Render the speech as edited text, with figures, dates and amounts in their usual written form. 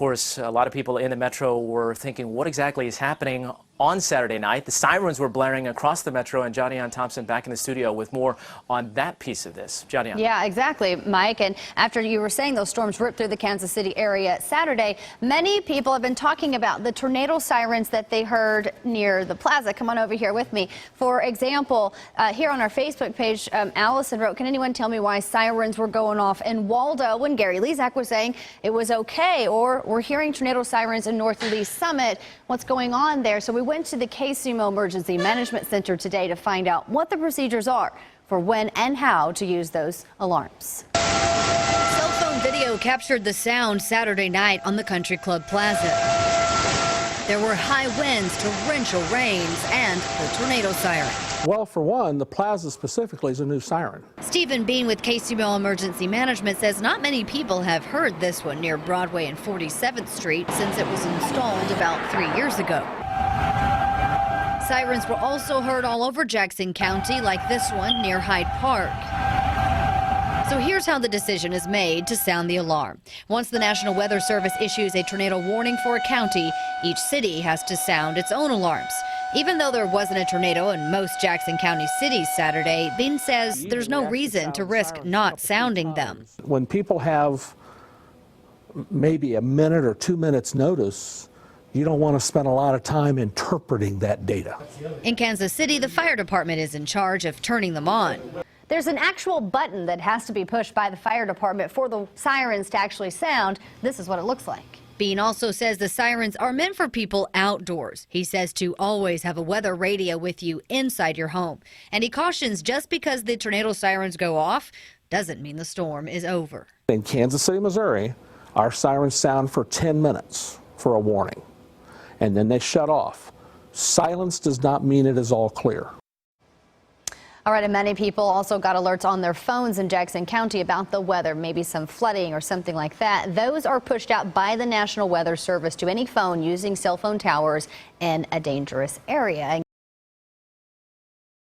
course, a lot of people in the metro were thinking, what exactly is happening on Saturday night? The sirens were blaring across the metro, and Johnny-Ann Thompson back in the studio with more on that piece of this. Johnny-Ann. Yeah, exactly, Mike. And after you were saying those storms ripped through the Kansas City area Saturday, many people have been talking about the tornado sirens that they heard near the plaza. Come on over here with me. For example, here on our Facebook page, Allison wrote, can anyone tell me why sirens were going off in Waldo when Gary Lezak was saying it was okay? Or we're hearing tornado sirens in North Lee Summit. What's going on there? So we went to the KCMO Emergency Management Center today to find out what the procedures are for when and how to use those alarms. Cell phone video captured the sound Saturday night on the Country Club Plaza. There were high winds, torrential rains, and the tornado siren. Well, for one, the plaza specifically is a new siren. Stephen Bean with KCMO Emergency Management says not many people have heard this one near Broadway and 47th Street since it was installed about 3 years ago. Sirens were also heard all over Jackson County, like this one near Hyde Park. So here's how the decision is made to sound the alarm. Once the National Weather Service issues a tornado warning for a county, each city has to sound its own alarms. Even though there wasn't a tornado in most Jackson County cities Saturday, Bean says there's no reason to risk not sounding them. When people have maybe a minute or 2 minutes notice, you don't want to spend a lot of time interpreting that data. In Kansas City, the fire department is in charge of turning them on. There's an actual button that has to be pushed by the fire department for the sirens to actually sound. This is what it looks like. Bean also says the sirens are meant for people outdoors. He says to always have a weather radio with you inside your home. And he cautions just because the tornado sirens go off doesn't mean the storm is over. In Kansas City, Missouri, our sirens sound for 10 minutes for a warning, and then they shut off. Silence does not mean it is all clear. All right, and many people also got alerts on their phones in Jackson County about the weather, maybe some flooding or something like that. Those are pushed out by the National Weather Service to any phone using cell phone towers in a dangerous area.